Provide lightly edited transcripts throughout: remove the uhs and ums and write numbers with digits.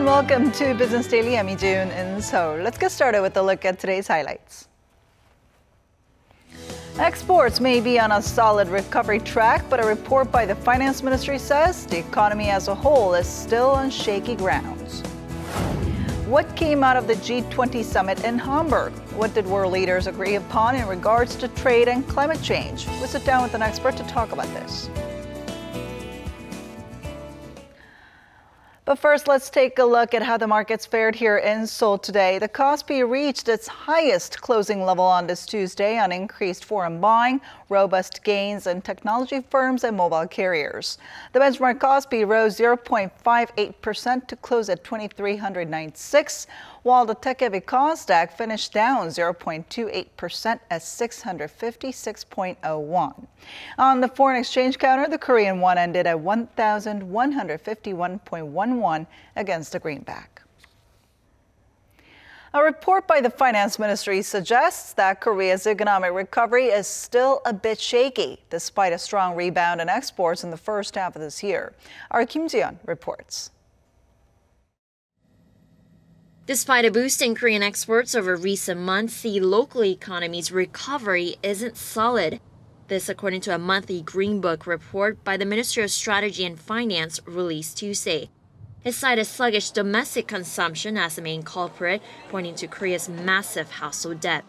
and welcome to Business Daily. I'm Ijun in Seoul. Let's get started with a look at today's highlights. Exports may be on a solid recovery track, but a report by the Finance Ministry says the economy as a whole is still on shaky grounds. What came out of the G20 summit in Hamburg? What did world leaders agree upon in regards to trade and climate change? We'll sit down with an expert to talk about this. But first, let's take a look at how the markets fared here in Seoul today. The Kospi reached its highest closing level on this Tuesday on increased foreign buying, robust gains in technology firms and mobile carriers. The benchmark Kospi rose 0.58% to close at 2,396, while the tech-heavy Kosdaq finished down 0.28% at 656.01. On the foreign exchange counter, the Korean won ended at 1,151.11 against the greenback. A report by the Finance Ministry suggests that Korea's economic recovery is still a bit shaky, despite a strong rebound in exports in the first half of this year. Our Kim Ji-yeon reports. Despite a boost in Korean exports over recent months, the local economy's recovery isn't solid. This according to a monthly Green Book report by the Ministry of Strategy and Finance released Tuesday. It cited sluggish domestic consumption as the main culprit, pointing to Korea's massive household debt.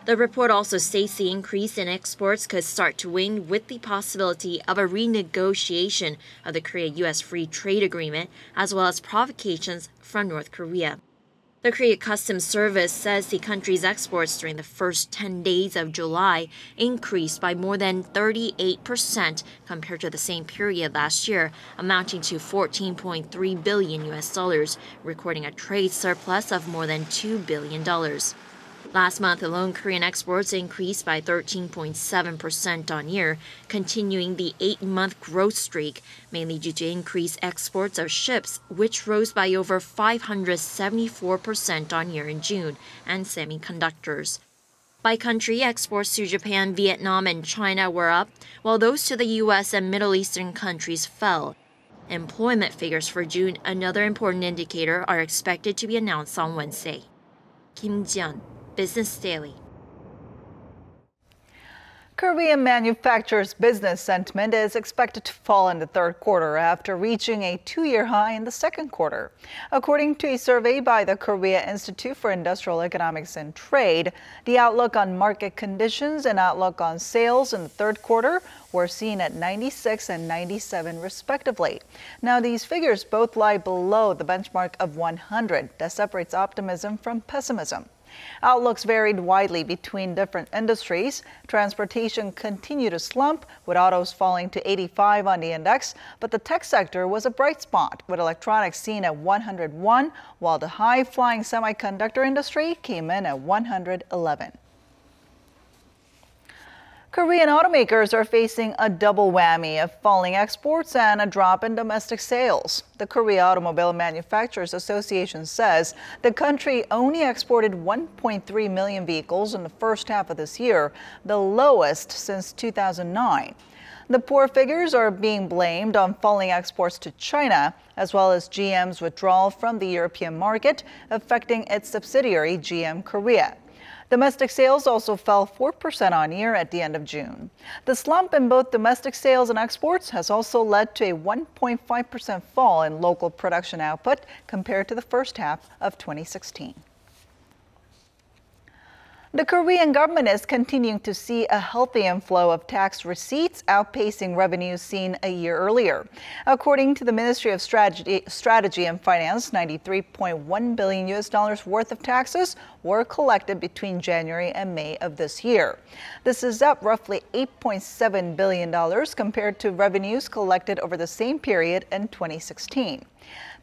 The report also states the increase in exports could start to wane with the possibility of a renegotiation of the Korea-US Free Trade Agreement, as well as provocations from North Korea. The Korea Customs Service says the country's exports during the first 10 days of July increased by more than 38% compared to the same period last year, amounting to $14.3 billion, recording a trade surplus of more than $2 billion. Last month alone, Korean exports increased by 13.7% on year, continuing the 8-month growth streak, mainly due to increased exports of ships, which rose by over 574% on year in June, and semiconductors. By country, exports to Japan, Vietnam, and China were up, while those to the U.S. and Middle Eastern countries fell. Employment figures for June, another important indicator, are expected to be announced on Wednesday. Kim Ji-yeon, Business Daily. Korean manufacturers' business sentiment is expected to fall in the third quarter after reaching a 2-year high in the second quarter. According to a survey by the Korea Institute for Industrial Economics and Trade, the outlook on market conditions and outlook on sales in the third quarter were seen at 96 and 97 respectively. Now, these figures both lie below the benchmark of 100 that separates optimism from pessimism. Outlooks varied widely between different industries. Transportation continued to slump, with autos falling to 85 on the index, but the tech sector was a bright spot, with electronics seen at 101, while the high-flying semiconductor industry came in at 111. Korean automakers are facing a double whammy of falling exports and a drop in domestic sales. The Korea Automobile Manufacturers Association says the country only exported 1.3 million vehicles in the first half of this year, the lowest since 2009. The poor figures are being blamed on falling exports to China, as well as GM's withdrawal from the European market, affecting its subsidiary GM Korea. Domestic sales also fell 4% on year at the end of June. The slump in both domestic sales and exports has also led to a 1.5% fall in local production output compared to the first half of 2016. The Korean government is continuing to see a healthy inflow of tax receipts, outpacing revenues seen a year earlier. According to the Ministry of Strategy and Finance, $93.1 billion worth of taxes were collected between January and May of this year. This is up roughly $8.7 billion compared to revenues collected over the same period in 2016.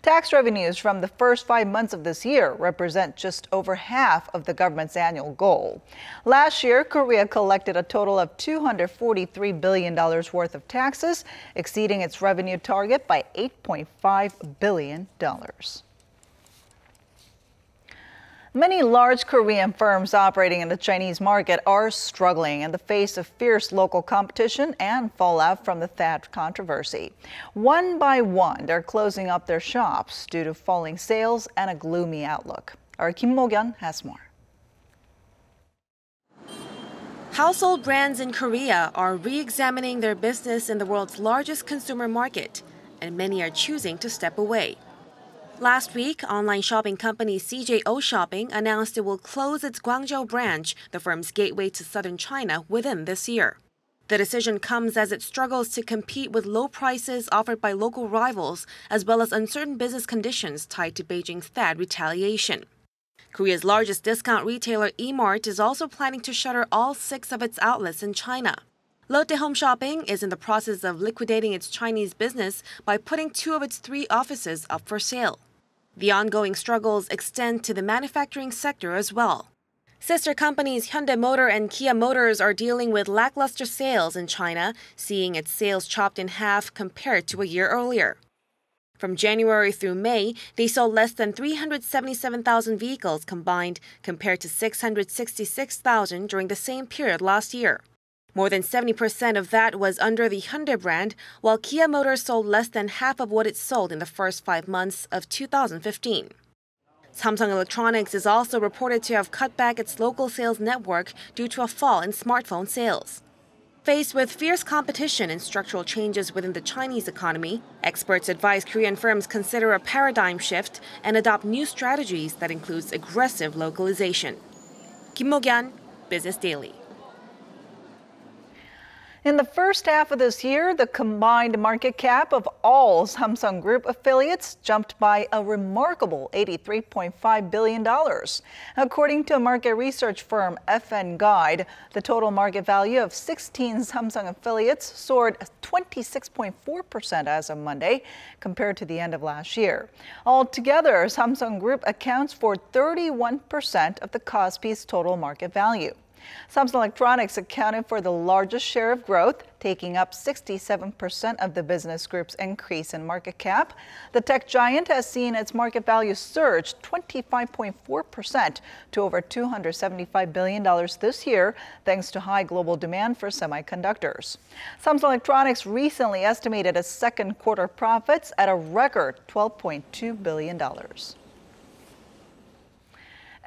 Tax revenues from the first 5 months of this year represent just over half of the government's annual goal. Last year, Korea collected a total of $243 billion worth of taxes, exceeding its revenue target by $8.5 billion. Many large Korean firms operating in the Chinese market are struggling in the face of fierce local competition and fallout from the THAAD controversy. One by one, they're closing up their shops due to falling sales and a gloomy outlook. Our Kim Mo-kyun has more. Household brands in Korea are re-examining their business in the world's largest consumer market, and many are choosing to step away. Last week, online shopping company CJO Shopping announced it will close its Guangzhou branch, the firm's gateway to southern China, within this year. The decision comes as it struggles to compete with low prices offered by local rivals, as well as uncertain business conditions tied to Beijing's THAAD retaliation. Korea's largest discount retailer E-Mart is also planning to shutter all 6 of its outlets in China. Lotte Home Shopping is in the process of liquidating its Chinese business by putting 2 of its 3 offices up for sale. The ongoing struggles extend to the manufacturing sector as well. Sister companies Hyundai Motor and Kia Motors are dealing with lackluster sales in China, seeing its sales chopped in half compared to a year earlier. From January through May, they sold less than 377,000 vehicles combined, compared to 666,000 during the same period last year. More than 70% of that was under the Hyundai brand, while Kia Motors sold less than half of what it sold in the first 5 months of 2015. Samsung Electronics is also reported to have cut back its local sales network due to a fall in smartphone sales. Faced with fierce competition and structural changes within the Chinese economy, experts advise Korean firms consider a paradigm shift and adopt new strategies that includes aggressive localization. Kim Mo-kyun, Business Daily. In the first half of this year, the combined market cap of all Samsung Group affiliates jumped by a remarkable $83.5 billion. According to market research firm FN Guide, the total market value of 16 Samsung affiliates soared 26.4% as of Monday, compared to the end of last year. Altogether, Samsung Group accounts for 31% of the Kospi's total market value. Samsung Electronics accounted for the largest share of growth, taking up 67% of the business group's increase in market cap. The tech giant has seen its market value surge 25.4% to over $275 billion this year, thanks to high global demand for semiconductors. Samsung Electronics recently estimated its second quarter profits at a record $12.2 billion.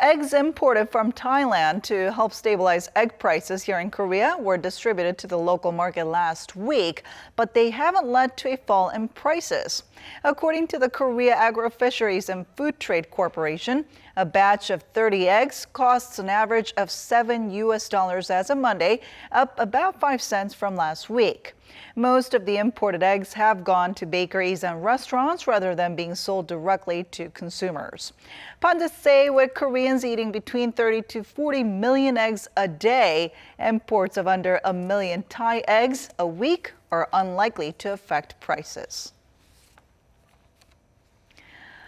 Eggs imported from Thailand to help stabilize egg prices here in Korea were distributed to the local market last week, but they haven't led to a fall in prices. According to the Korea Agro-Fisheries and Food Trade Corporation, a batch of 30 eggs costs an average of $7 as of Monday, up about 5 cents from last week. Most of the imported eggs have gone to bakeries and restaurants rather than being sold directly to consumers. Pundits say with Koreans eating between 30 to 40 million eggs a day, imports of under 1 million Thai eggs a week are unlikely to affect prices.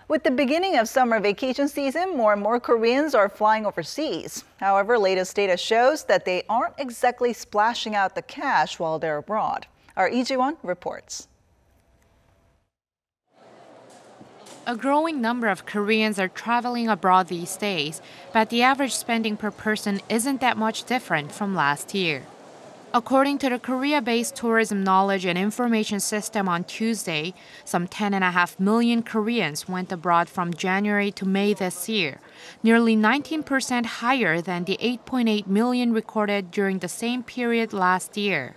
With the beginning of summer vacation season, more and more Koreans are flying overseas. However, latest data shows that they aren't exactly splashing out the cash while they're abroad. Our Lee Ji-won reports. A growing number of Koreans are traveling abroad these days, but the average spending per person isn't that much different from last year. According to the Korea-based Tourism Knowledge and Information System on Tuesday, some 10.5 million Koreans went abroad from January to May this year, nearly 19% higher than the 8.8 million recorded during the same period last year.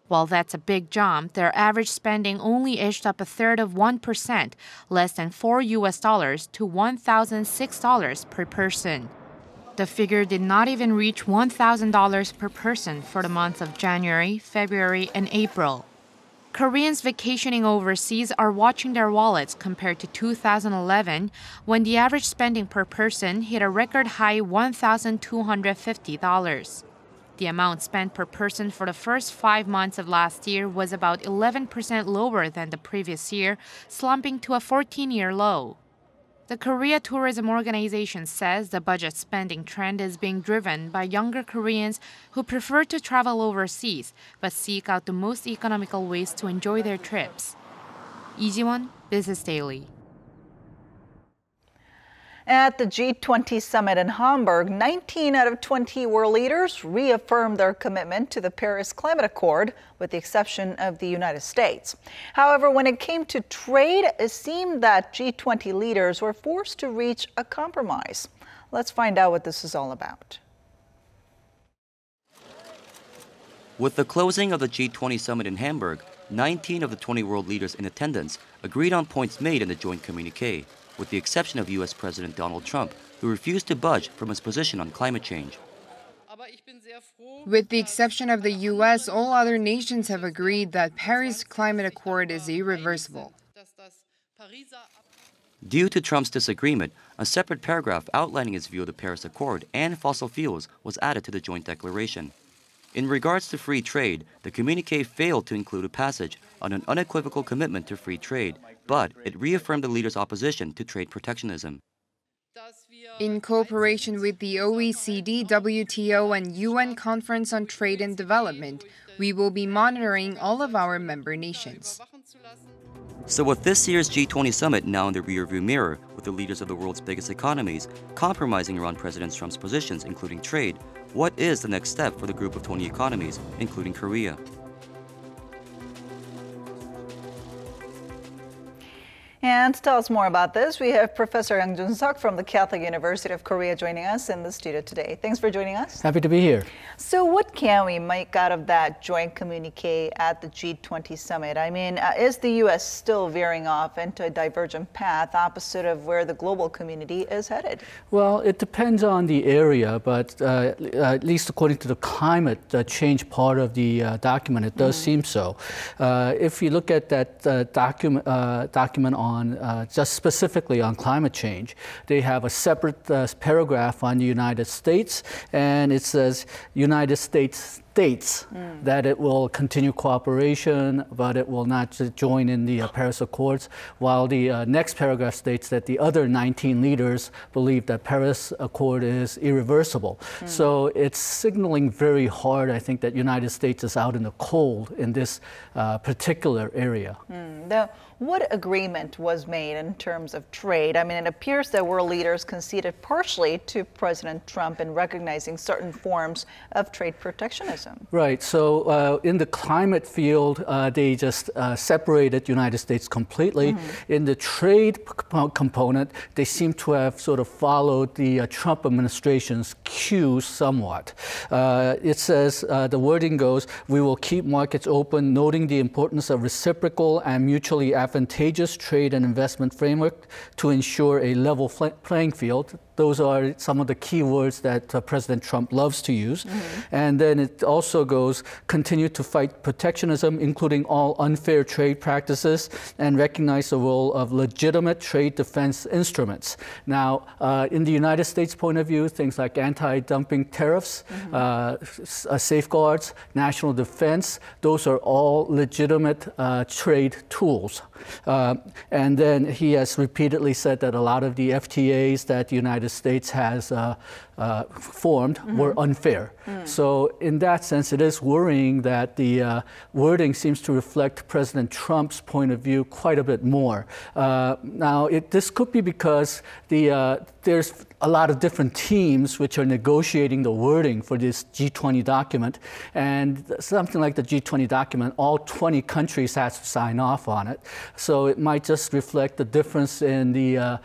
While that's a big jump, their average spending only edged up a third of 1%, less than $4 to $1,006 per person. The figure did not even reach $1,000 per person for the months of January, February, and April. Koreans vacationing overseas are watching their wallets compared to 2011, when the average spending per person hit a record high $1,250. The amount spent per person for the first 5 months of last year was about 11% lower than the previous year, slumping to a 14-year low. The Korea Tourism Organization says the budget spending trend is being driven by younger Koreans who prefer to travel overseas but seek out the most economical ways to enjoy their trips. Lee Ji-won, Business Daily. At the G20 summit in Hamburg, 19 out of 20 world leaders reaffirmed their commitment to the Paris Climate Accord, with the exception of the United States. However, when it came to trade, it seemed that G20 leaders were forced to reach a compromise. Let's find out what this is all about. With the closing of the G20 summit in Hamburg, 19 of the 20 world leaders in attendance agreed on points made in the joint communiqué, with the exception of U.S. President Donald Trump, who refused to budge from his position on climate change. With the exception of the U.S., all other nations have agreed that Paris Climate Accord is irreversible. Due to Trump's disagreement, a separate paragraph outlining his view of the Paris Accord and fossil fuels was added to the joint declaration. In regards to free trade, the communiqué failed to include a passage on an unequivocal commitment to free trade, but it reaffirmed the leaders' opposition to trade protectionism. In cooperation with the OECD, WTO, and UN Conference on Trade and Development, we will be monitoring all of our member nations. So with this year's G20 summit now in the rearview mirror, with the leaders of the world's biggest economies compromising around President Trump's positions, including trade, what is the next step for the group of 20 economies, including Korea? And to tell us more about this, we have Professor Yang Jun-seok from the Catholic University of Korea joining us in the studio today. Thanks for joining us. Happy to be here. So what can we make out of that joint communique at the G20 summit? I mean, is the U.S. still veering off into a divergent path opposite of where the global community is headed? Well, it depends on the area, but at least according to the climate change part of the document, it does seem so. If you look at that document on just specifically on climate change, they have a separate paragraph on the United States, and it says United States states that it will continue cooperation, but it will not join in the Paris Accords, while the next paragraph states that the other 19 leaders believe that Paris Accord is irreversible. So it's signaling very hard, I think, that United States is out in the cold in this particular area. What agreement was made in terms of trade? I mean, it appears that world leaders conceded partially to President Trump in recognizing certain forms of trade protectionism. Right. So in the climate field, they just separated United States completely. In the trade component, they seem to have sort of followed the Trump administration's cues somewhat. It says, the wording goes, we will keep markets open, noting the importance of reciprocal and mutually advantageous trade and investment framework to ensure a level playing field. Those are some of the key words that President Trump loves to use. And then it also goes, continue to fight protectionism, including all unfair trade practices, and recognize the role of legitimate trade defense instruments. Now, in the United States point of view, things like anti-dumping tariffs, safeguards, national defense, those are all legitimate trade tools. And then he has repeatedly said that a lot of the FTAs that the United States has formed were unfair. So in that sense, it is worrying that the wording seems to reflect President Trump's point of view quite a bit more. Now, this could be because there's a lot of different teams which are negotiating the wording for this G20 document. And something like the G20 document, all 20 countries has to sign off on it. So it might just reflect the difference in the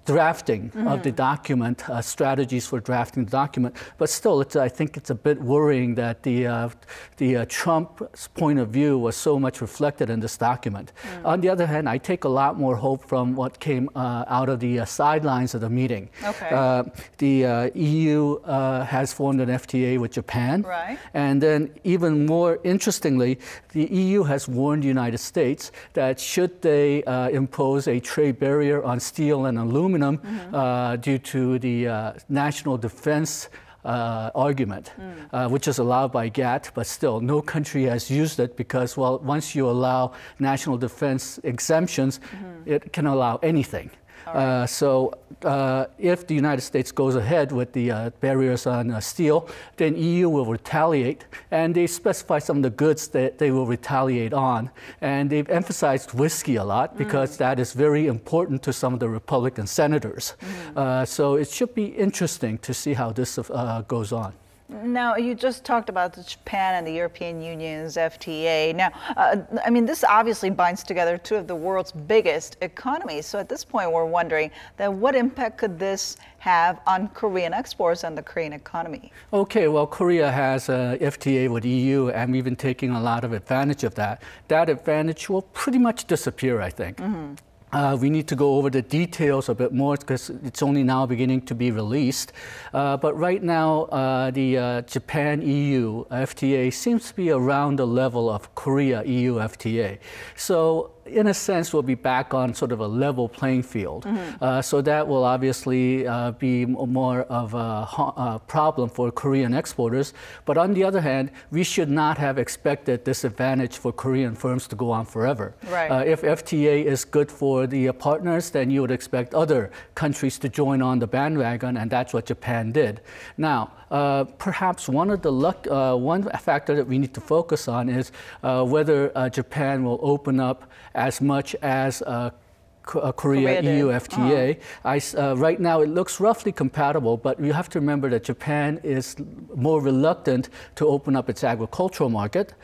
drafting of the document, strategies for drafting the document. But still, I think it's a bit worrying that the Trump's point of view was so much reflected in this document. On the other hand, I take a lot more hope from what came out of the sidelines of the meeting. Okay. The EU has formed an FTA with Japan. Right. And then even more interestingly, the EU has warned the United States that should they impose a trade barrier on steel and aluminum due to the national defense argument, which is allowed by GATT, but still no country has used it because, well, once you allow national defense exemptions, it can allow anything. So if the United States goes ahead with the barriers on steel, then EU will retaliate, and they specify some of the goods that they will retaliate on. And they've emphasized whiskey a lot because that is very important to some of the Republican senators. So it should be interesting to see how this goes on. Now, you just talked about Japan and the European Union's FTA. Now, I mean, this obviously binds together two of the world's biggest economies. So at this point, we're wondering that what impact could this have on Korean exports and the Korean economy? Okay, well, Korea has a FTA with EU, and we've been taking a lot of advantage of that. That advantage will pretty much disappear, I think. We need to go over the details a bit more because it's only now beginning to be released. But right now, the Japan-EU FTA seems to be around the level of Korea-EU FTA. So in a sense, we'll be back on sort of a level playing field. So that will obviously be more of a problem for Korean exporters. But on the other hand, we should not have expected this advantage for Korean firms to go on forever. Right. If FTA is good for the partners, then you would expect other countries to join on the bandwagon, and that's what Japan did. Now, perhaps one factor that we need to focus on is whether Japan will open up as much as Korea-EU FTA. Right now, it looks roughly compatible, but you have to remember that Japan is more reluctant to open up its agricultural market.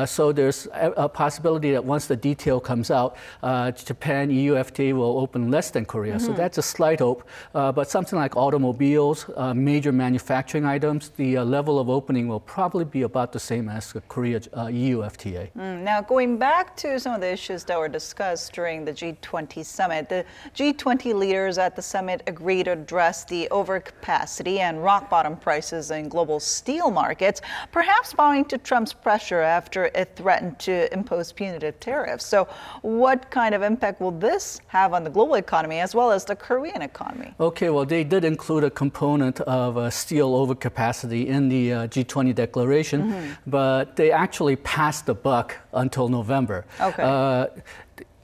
So there's a possibility that once the detail comes out, Japan-EU FTA will open less than Korea. So that's a slight hope. But something like automobiles, major manufacturing items, the level of opening will probably be about the same as the Korea-EU FTA. Now, going back to some of the issues that were discussed during the G20 summit. The G20 leaders at the summit agreed to address the overcapacity and rock bottom prices in global steel markets, perhaps bowing to Trump's pressure after it threatened to impose punitive tariffs. So what kind of impact will this have on the global economy as well as the Korean economy? Okay, well, they did include a component of steel overcapacity in the G20 declaration, but they actually passed the buck until November. Okay.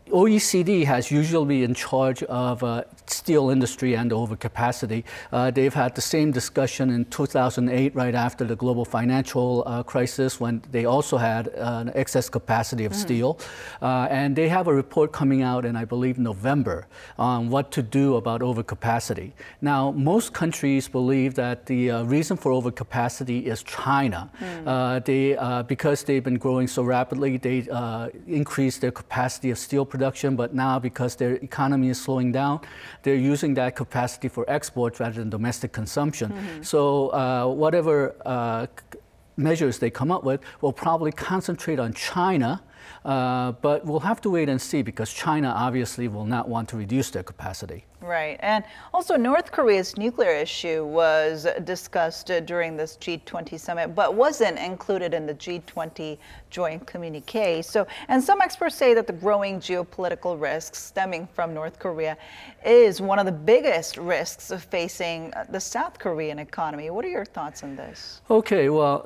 OECD has usually been in charge of steel industry and overcapacity. They've had the same discussion in 2008, right after the global financial crisis, when they also had an excess capacity of steel. And they have a report coming out in, I believe, November on what to do about overcapacity. Now, most countries believe that the reason for overcapacity is China. Because they've been growing so rapidly, they increased their capacity of steel production, but now because their economy is slowing down, they're using that capacity for exports rather than domestic consumption. So whatever measures they come up with will probably concentrate on China, but we'll have to wait and see because China obviously will not want to reduce their capacity. Right. And also North Korea's nuclear issue was discussed during this G20 summit, but wasn't included in the G20 joint communique. So, and some experts say that the growing geopolitical risks stemming from North Korea is one of the biggest risks of facing the South Korean economy. What are your thoughts on this? Okay, well,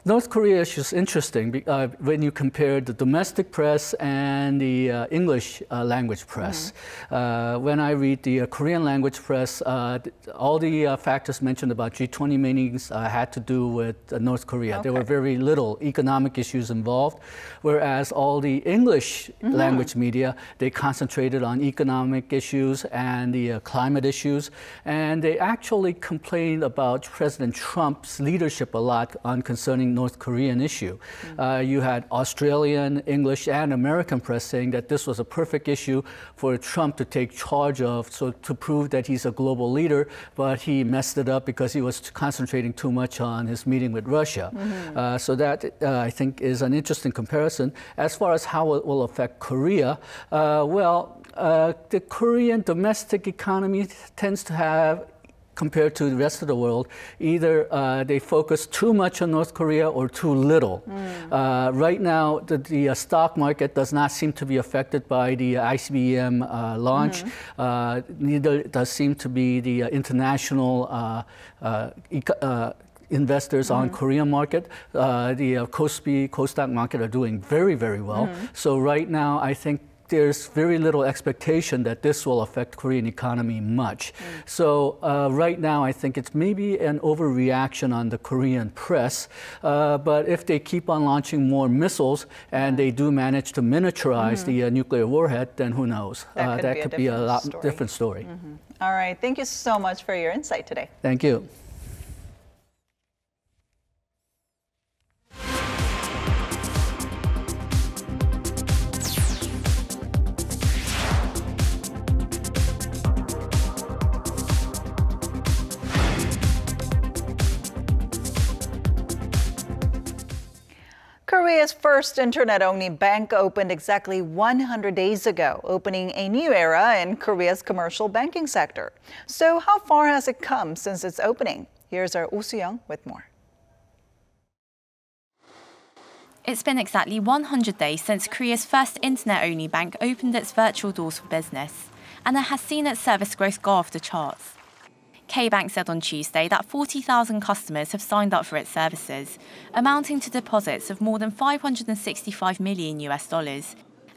North Korea is just interesting when you compare the domestic press and the English language press. When I read the Korean language press, all the factors mentioned about G20 meetings had to do with North Korea. Okay. There were very little economic issues involved, whereas all the English language media, they concentrated on economic issues and the climate issues, and they actually complained about President Trump's leadership a lot on concerning North Korean issue. You had Australian, English, and American press saying that this was a perfect issue for Trump to take charge of, so to prove that he's a global leader, but he messed it up because he was concentrating too much on his meeting with Russia. So that, I think, is an interesting comparison. As far as how it will affect Korea, the Korean domestic economy tends to have, compared to the rest of the world, either they focus too much on North Korea or too little. Right now, the stock market does not seem to be affected by the ICBM launch. Neither does seem to be the international investors on Korean market. The Kospi, Kosdaq market are doing very, very well. So right now, I think there's very little expectation that this will affect Korean economy much. So right now, I think it's maybe an overreaction on the Korean press. But if they keep on launching more missiles and they do manage to miniaturize the nuclear warhead, then who knows? That could be a lot different story. All right. Thank you so much for your insight today. Thank you. Korea's first internet-only bank opened exactly 100 days ago, opening a new era in Korea's commercial banking sector. So how far has it come since its opening? Here's our Oh Soo-young with more. It's been exactly 100 days since Korea's first internet-only bank opened its virtual doors for business, and it has seen its service growth go off the charts. K-Bank said on Tuesday that 40,000 customers have signed up for its services, amounting to deposits of more than $565 million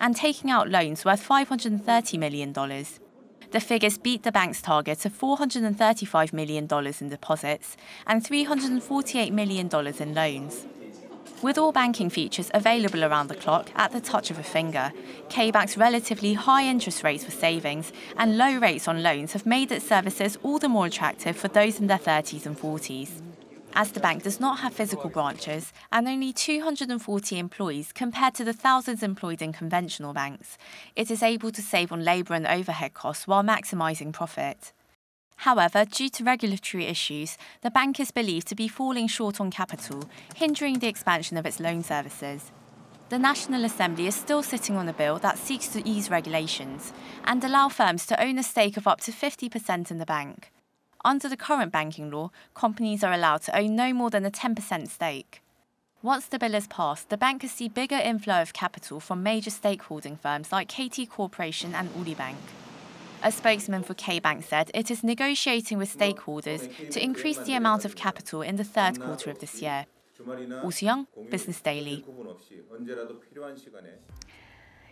and taking out loans worth $530 million. The figures beat the bank's target of $435 million in deposits and $348 million in loans. With all banking features available around the clock at the touch of a finger, K-Bank's relatively high interest rates for savings and low rates on loans have made its services all the more attractive for those in their 30s and 40s. As the bank does not have physical branches and only 240 employees compared to the thousands employed in conventional banks, it is able to save on labour and overhead costs while maximising profit. However, due to regulatory issues, the bank is believed to be falling short on capital, hindering the expansion of its loan services. The National Assembly is still sitting on a bill that seeks to ease regulations and allow firms to own a stake of up to 50% in the bank. Under the current banking law, companies are allowed to own no more than a 10% stake. Once the bill is passed, the bank could see bigger inflow of capital from major stakeholding firms like KT Corporation and Uribank. A spokesman for K-Bank said it is negotiating with stakeholders to increase the amount of capital in the third quarter of this year. Oh Soo-young, Business Daily.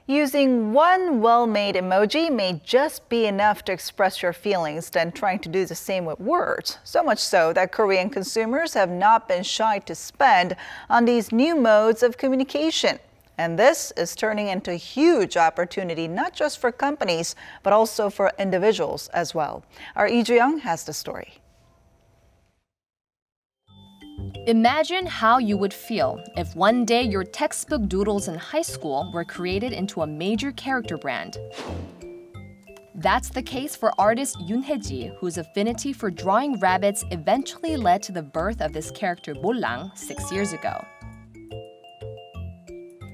Using one well-made emoji may just be enough to express your feelings than trying to do the same with words. So much so that Korean consumers have not been shy to spend on these new modes of communication. And this is turning into a huge opportunity, not just for companies, but also for individuals as well. Our Lee Joo-young has the story. Imagine how you would feel if one day your textbook doodles in high school were created into a major character brand. That's the case for artist Yoon Hae-ji, whose affinity for drawing rabbits eventually led to the birth of this character Mollang 6 years ago.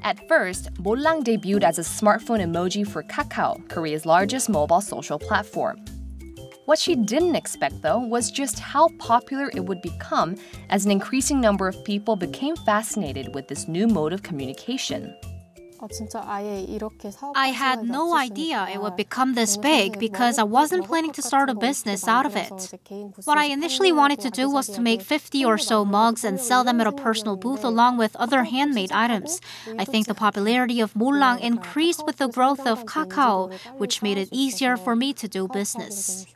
At first, Mollang debuted as a smartphone emoji for Kakao, Korea's largest mobile social platform. What she didn't expect, though, was just how popular it would become as an increasing number of people became fascinated with this new mode of communication. I had no idea it would become this big because I wasn't planning to start a business out of it. What I initially wanted to do was to make 50 or so mugs and sell them at a personal booth along with other handmade items. I think the popularity of Mollang increased with the growth of Kakao, which made it easier for me to do business.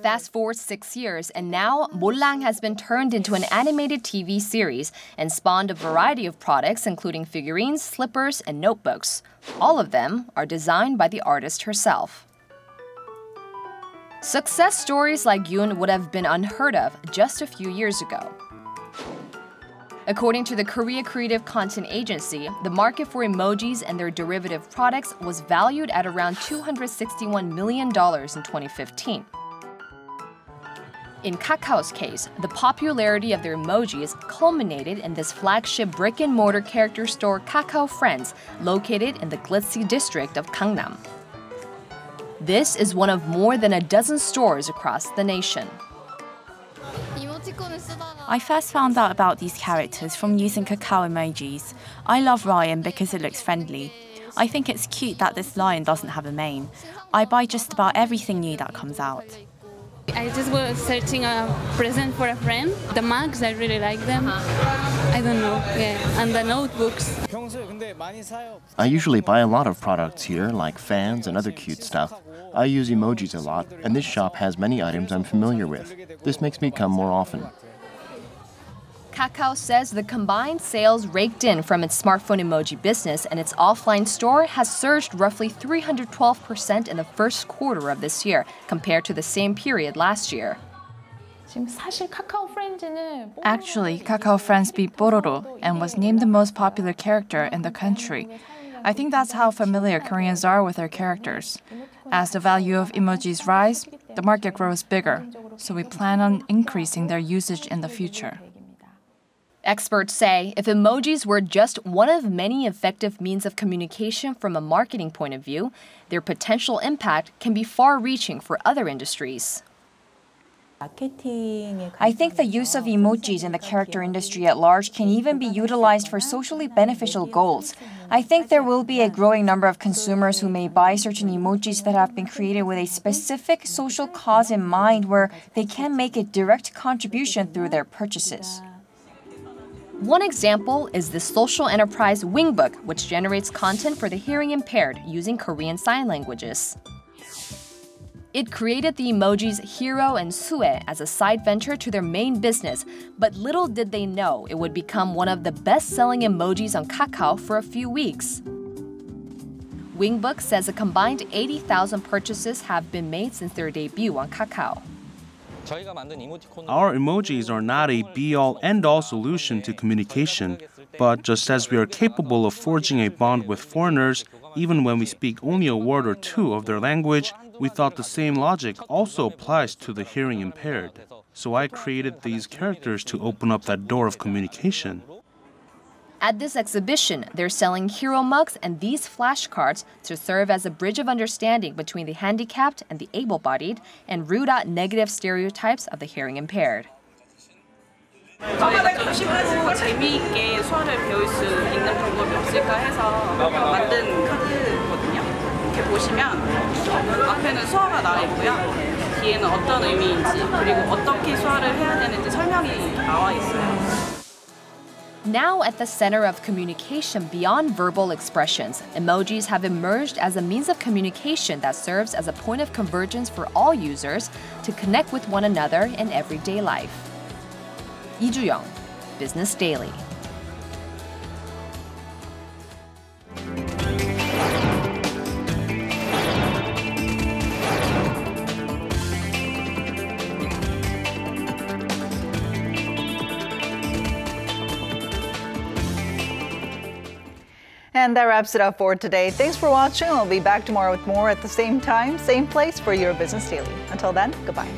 Fast forward 6 years, and now Mollang has been turned into an animated TV series and spawned a variety of products, including figurines, slippers, and notebooks. All of them are designed by the artist herself. Success stories like Yoon would have been unheard of just a few years ago. According to the Korea Creative Content Agency, the market for emojis and their derivative products was valued at around $261 million in 2015. In Kakao's case, the popularity of their emojis culminated in this flagship brick-and-mortar character store Kakao Friends, located in the glitzy district of Gangnam. This is one of more than a dozen stores across the nation. I first found out about these characters from using Kakao emojis. I love Ryan because it looks friendly. I think it's cute that this lion doesn't have a mane. I buy just about everything new that comes out. I just was searching a present for a friend. The mugs, I really like them. I don't know, yeah, and the notebooks. I usually buy a lot of products here, like fans and other cute stuff. I use emojis a lot, and this shop has many items I'm familiar with. This makes me come more often. Kakao says the combined sales raked in from its smartphone emoji business and its offline store has surged roughly 312% in the first quarter of this year compared to the same period last year. Actually, Kakao Friends beat Pororo and was named the most popular character in the country. I think that's how familiar Koreans are with their characters. As the value of emojis rise, the market grows bigger, so we plan on increasing their usage in the future. Experts say if emojis were just one of many effective means of communication from a marketing point of view, their potential impact can be far-reaching for other industries. I think the use of emojis in the character industry at large can even be utilized for socially beneficial goals. I think there will be a growing number of consumers who may buy certain emojis that have been created with a specific social cause in mind where they can make a direct contribution through their purchases. One example is the social enterprise Wingbook, which generates content for the hearing impaired using Korean sign languages. It created the emojis Hero and Sue as a side venture to their main business, but little did they know it would become one of the best-selling emojis on Kakao for a few weeks. Wingbook says a combined 80,000 purchases have been made since their debut on Kakao. Our emojis are not a be-all, end-all solution to communication, but just as we are capable of forging a bond with foreigners, even when we speak only a word or two of their language, we thought the same logic also applies to the hearing impaired. So I created these characters to open up that door of communication. At this exhibition, they're selling hero mugs and these flashcards to serve as a bridge of understanding between the handicapped and the able-bodied and root out negative stereotypes of the hearing impaired. 저만의 중심으로 재미있게 수화를 배울 수 있는 방법이 없을까 해서 만든 카드거든요. 이렇게 보시면 앞에는 수화가 나와 있고요. 뒤에는 어떤 의미인지 그리고 어떻게 수화를 해야 되는지 설명이 나와 있어요. Now at the center of communication beyond verbal expressions, emojis have emerged as a means of communication that serves as a point of convergence for all users to connect with one another in everyday life. Lee Ju-young, Business Daily. And that wraps it up for today. Thanks for watching. We'll be back tomorrow with more at the same time, same place for your Business Daily. Until then, goodbye.